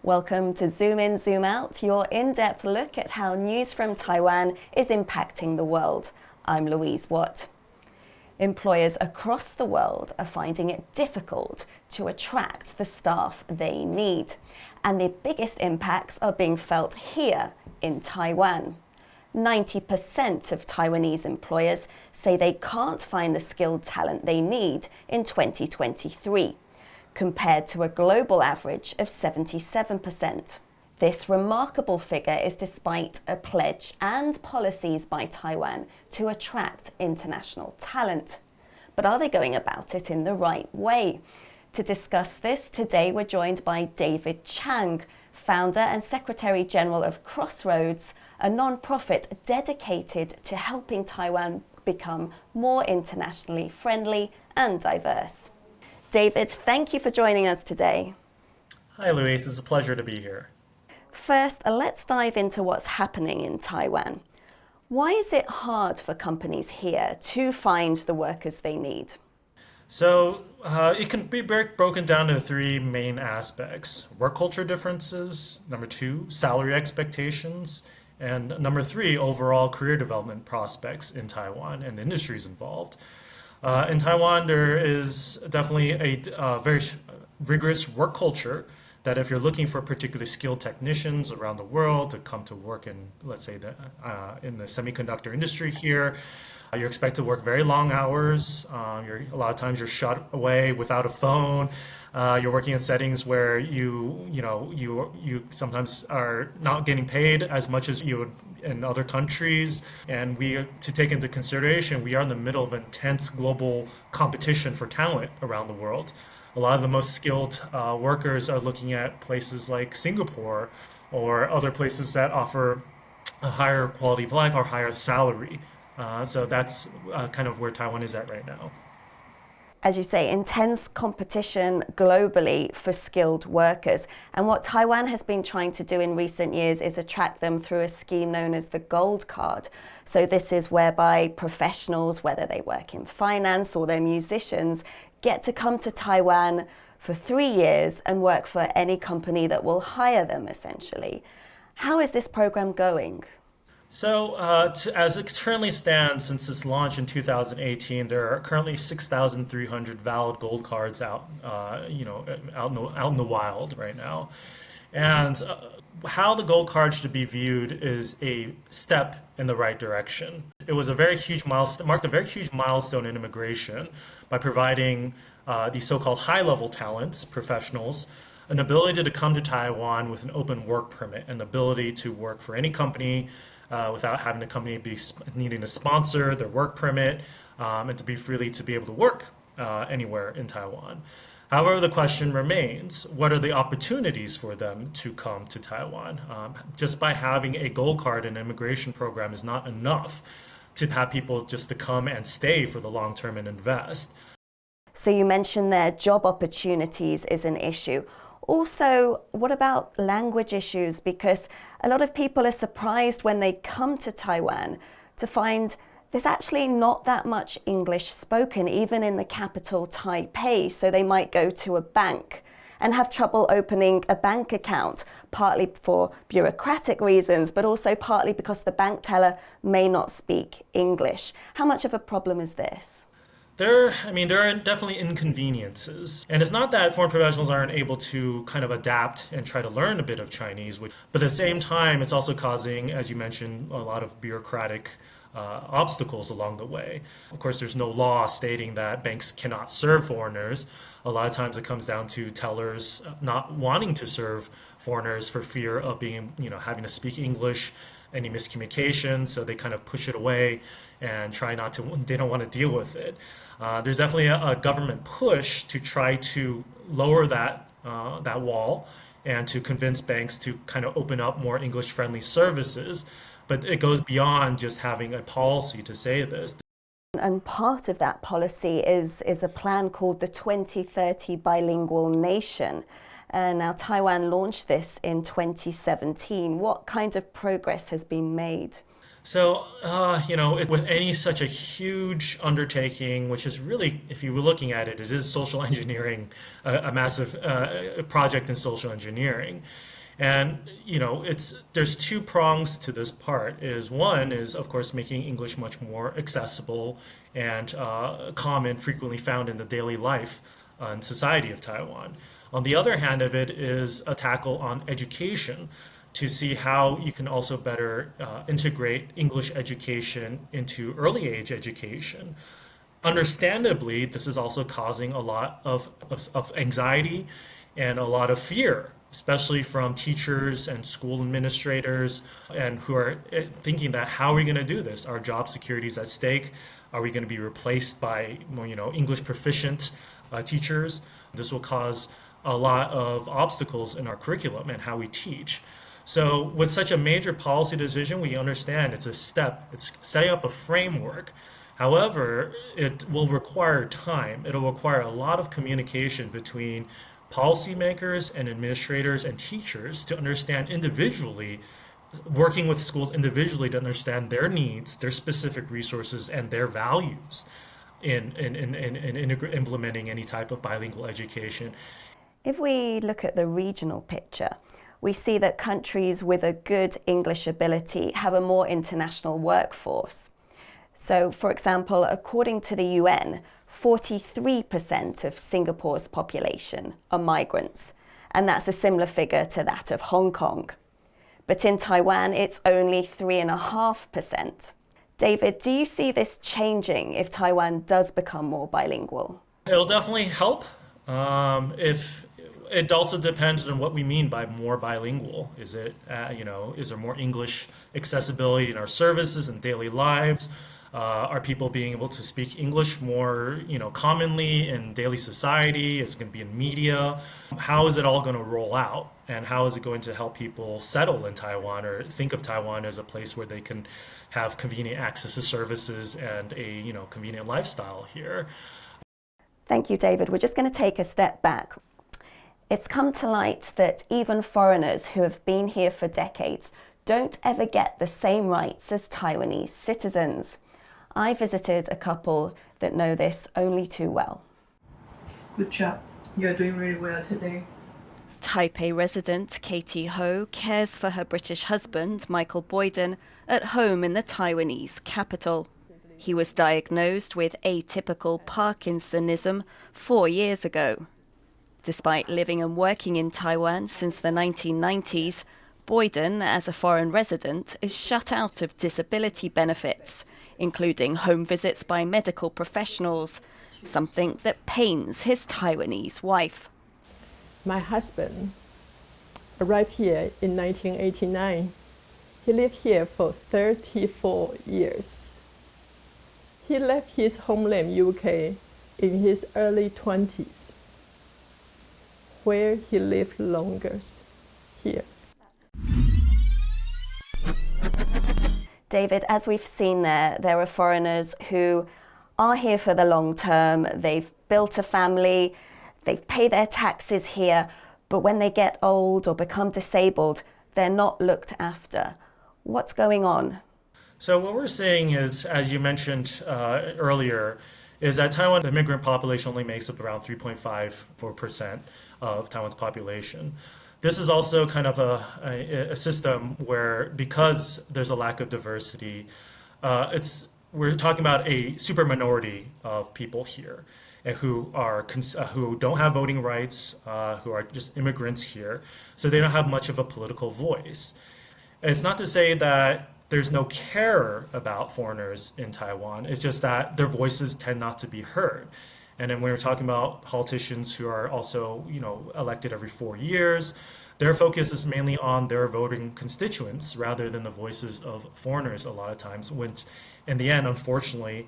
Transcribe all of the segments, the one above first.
Welcome to Zoom In, Zoom Out, your in-depth look at how news from Taiwan is impacting the world. I'm Louise Watt. Employers across the world are finding it difficult to attract the staff they need, and the biggest impacts are being felt here in Taiwan. 90% of Taiwanese employers say they can't find the skilled talent they need in 2023, compared to a global average of 77%. This remarkable figure is despite a pledge and policies by Taiwan to attract international talent. But are they going about it in the right way? To discuss this, today we're joined by David Chang, founder and Secretary General of Crossroads, a non-profit dedicated to helping Taiwan become more internationally friendly and diverse. David, thank you for joining us today. Hi, Louise. It's a pleasure to be here. First, let's dive into what's happening in Taiwan. Why is it hard for companies here to find the workers they need? So it can be broken down to three main aspects: work culture differences, number two, salary expectations, and number three, overall career development prospects in Taiwan and the industries involved. In Taiwan, there is definitely a very rigorous work culture that if you're looking for particularly skilled technicians around the world to come to work in, let's say, in the semiconductor industry here, you're expected to work very long hours. A lot of times you're shut away without a phone. You're working in settings where you sometimes are not getting paid as much as you would in other countries. And to take into consideration, we are in the middle of intense global competition for talent around the world. A lot of the most skilled workers are looking at places like Singapore or other places that offer a higher quality of life or higher salary. So that's kind of where Taiwan is at right now. As you say, intense competition globally for skilled workers. And what Taiwan has been trying to do in recent years is attract them through a scheme known as the Gold Card. So this is whereby professionals, whether they work in finance or they're musicians, get to come to Taiwan for 3 years and work for any company that will hire them, essentially. How is this program going? So, as it currently stands, since its launch in 2018, there are currently 6,300 valid gold cards out in the wild right now. And how the gold card should be viewed is a step in the right direction. It was a very huge milestone, marked a very huge milestone in immigration by providing these so-called high-level talents, professionals, an ability to come to Taiwan with an open work permit, an ability to work for any company without having the company be needing to sponsor their work permit, and to be freely to be able to work anywhere in Taiwan. However, the question remains, what are the opportunities for them to come to Taiwan? Just by having a gold card and immigration program is not enough to have people just to come and stay for the long term and invest. So you mentioned there job opportunities is an issue. Also, what about language issues? Because a lot of people are surprised when they come to Taiwan to find there's actually not that much English spoken, even in the capital Taipei. So they might go to a bank and have trouble opening a bank account, partly for bureaucratic reasons, but also partly because the bank teller may not speak English. How much of a problem is this? There are definitely inconveniences. And it's not that foreign professionals aren't able to kind of adapt and try to learn a bit of Chinese, but at the same time, it's also causing, as you mentioned, a lot of bureaucratic obstacles along the way. Of course, there's no law stating that banks cannot serve foreigners. A lot of times it comes down to tellers not wanting to serve foreigners for fear of having to speak English, any miscommunication, so they kind of push it away and they don't want to deal with it. There's definitely a government push to try to lower that wall and to convince banks to kind of open up more English-friendly services. But it goes beyond just having a policy to say this. And part of that policy is a plan called the 2030 Bilingual Nation. Now, Taiwan launched this in 2017. What kind of progress has been made? So, with any such a huge undertaking, which is really, if you were looking at it, it is social engineering, a massive project in social engineering. And there's two prongs to this part. Is one is of course making English much more accessible and common, frequently found in the daily life and society of Taiwan. On the other hand of it is a tackle on education to see how you can also better integrate English education into early age education. Understandably, this is also causing a lot of anxiety and a lot of fear, especially from teachers and school administrators, and who are thinking that how are we going to do this? Our job security is at stake. Are we going to be replaced by English proficient teachers? This will cause a lot of obstacles in our curriculum and how we teach. So with such a major policy decision, we understand it's a step. It's setting up a framework. However, it will require time. It'll require a lot of communication between policymakers and administrators and teachers to understand individually, working with schools individually to understand their needs, their specific resources, and their values in implementing any type of bilingual education. If we look at the regional picture, we see that countries with a good English ability have a more international workforce. So, for example, according to the UN, 43% of Singapore's population are migrants, and that's a similar figure to that of Hong Kong. But in Taiwan, it's only 3.5%. David, do you see this changing if Taiwan does become more bilingual? It'll definitely help. If it also depends on what we mean by more bilingual. Is it, is there more English accessibility in our services and daily lives? Are people being able to speak English more, commonly in daily society? Is it going to be in media? How is it all going to roll out? And how is it going to help people settle in Taiwan or think of Taiwan as a place where they can have convenient access to services and a, convenient lifestyle here? Thank you, David. We're just going to take a step back. It's come to light that even foreigners who have been here for decades don't ever get the same rights as Taiwanese citizens. I visited a couple that know this only too well. Good job. You're doing really well today. Taipei resident Katie Ho cares for her British husband, Michael Boyden, at home in the Taiwanese capital. He was diagnosed with atypical Parkinsonism 4 years ago. Despite living and working in Taiwan since the 1990s, Boyden, as a foreign resident, is shut out of disability benefits, including home visits by medical professionals, something that pains his Taiwanese wife. My husband arrived here in 1989. He lived here for 34 years. He left his homeland, UK, in his early 20s, where he lived longest, here. David, as we've seen there are foreigners who are here for the long term. They've built a family, they've paid their taxes here, but when they get old or become disabled, they're not looked after. What's going on? So what we're seeing is, as you mentioned earlier, is that Taiwan, the immigrant population only makes up around 3.54% of Taiwan's population. This is also kind of a system where, because there's a lack of diversity, we're talking about a super minority of people here who don't have voting rights, who are just immigrants here, so they don't have much of a political voice. It's not to say that there's no care about foreigners in Taiwan. It's just that their voices tend not to be heard. And then when we're talking about politicians who are also, elected every 4 years, their focus is mainly on their voting constituents rather than the voices of foreigners a lot of times, which in the end, unfortunately,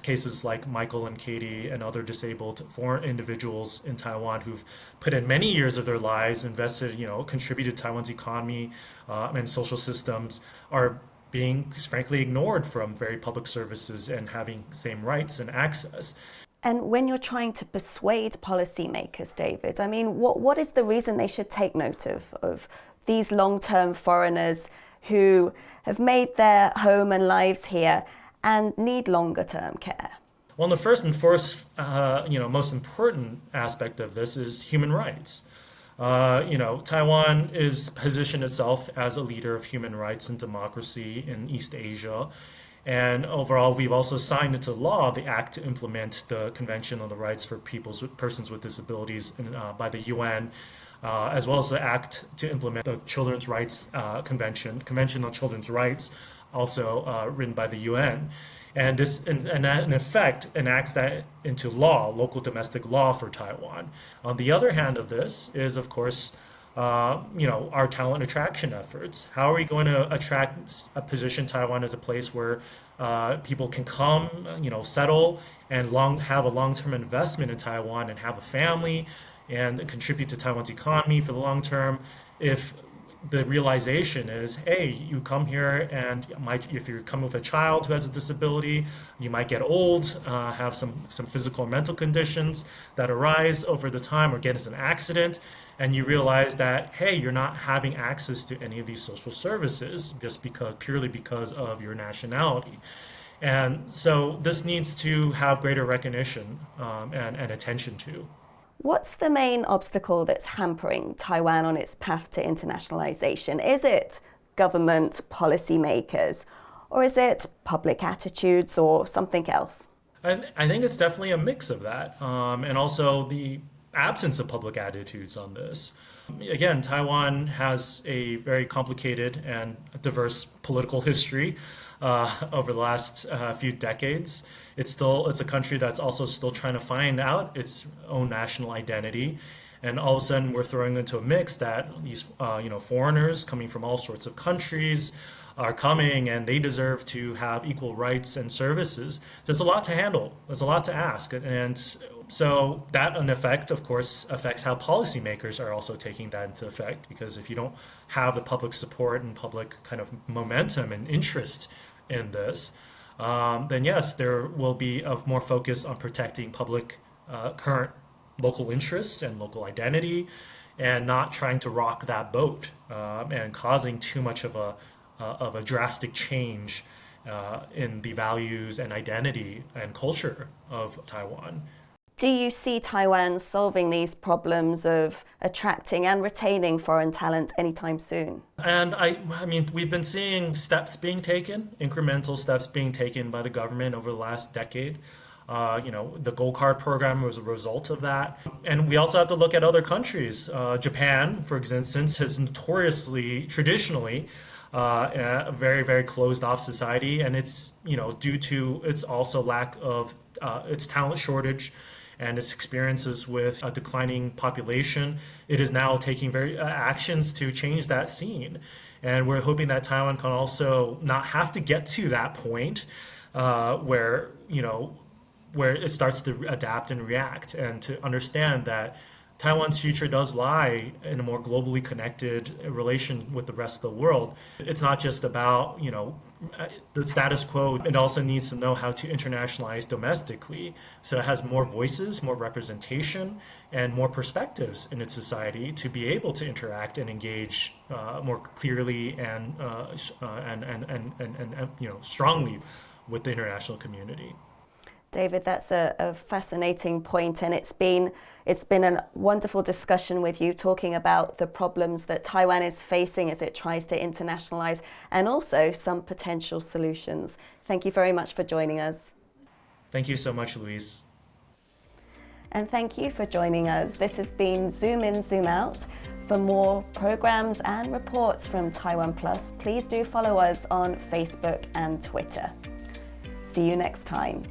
cases like Michael and Katie and other disabled foreign individuals in Taiwan who've put in many years of their lives, invested, contributed to Taiwan's economy and social systems, are being frankly ignored from very public services and having same rights and access. And when you're trying to persuade policymakers, David, I mean, what is the reason they should take note of these long-term foreigners who have made their home and lives here and need longer-term care? Well, the first and most important aspect of this is human rights. Taiwan is positioned itself as a leader of human rights and democracy in East Asia. And overall, we've also signed into law the act to implement the Convention on the Rights for Persons with Disabilities by the UN, as well as the act to implement the Children's Rights Convention on Children's Rights, also written by the UN. And this, that in effect, enacts that into law, local domestic law for Taiwan. On the other hand of this is, of course, our talent attraction efforts. How are we going to position Taiwan as a place where people can come, settle and have a long-term investment in Taiwan and have a family and contribute to Taiwan's economy for the long term if the realization is, hey, you come here and if you come with a child who has a disability, you might get old, have some physical or mental conditions that arise over the time or get into an accident, and you realize that, hey, you're not having access to any of these social services just purely because of your nationality. And so this needs to have greater recognition and attention to. What's the main obstacle that's hampering Taiwan on its path to internationalization? Is it government policymakers, or is it public attitudes or something else? I think it's definitely a mix of that, and also the absence of public attitudes on this. Again, Taiwan has a very complicated and diverse political history over the last few decades. It's a country that's also still trying to find out its own national identity. And all of a sudden we're throwing into a mix that these foreigners coming from all sorts of countries are coming and they deserve to have equal rights and services. There's a lot to handle. There's a lot to ask. And so that, in effect, of course, affects how policymakers are also taking that into effect, because if you don't have the public support and public kind of momentum and interest in this, then yes, there will be a more focus on protecting public current local interests and local identity, and not trying to rock that boat and causing too much of a drastic change in the values and identity and culture of Taiwan. Do you see Taiwan solving these problems of attracting and retaining foreign talent anytime soon? And I mean, we've been seeing steps being taken, incremental steps being taken by the government over the last decade. The Gold Card program was a result of that. And we also have to look at other countries. Japan, for instance, has traditionally, a very, very closed off society. And it's, due to its also lack of its talent shortage and its experiences with a declining population, it is now taking actions to change that scene. And we're hoping that Taiwan can also not have to get to that point where it starts to adapt and react, and to understand that Taiwan's future does lie in a more globally connected relation with the rest of the world. It's not just about, the status quo. It also needs to know how to internationalize domestically, so it has more voices, more representation, and more perspectives in its society to be able to interact and engage more clearly and strongly with the international community. David, that's a fascinating point, and it's been a wonderful discussion with you, talking about the problems that Taiwan is facing as it tries to internationalize, and also some potential solutions. Thank you very much for joining us. Thank you so much, Louise. And thank you for joining us. This has been Zoom In, Zoom Out. For more programs and reports from TaiwanPlus, please do follow us on Facebook and Twitter. See you next time.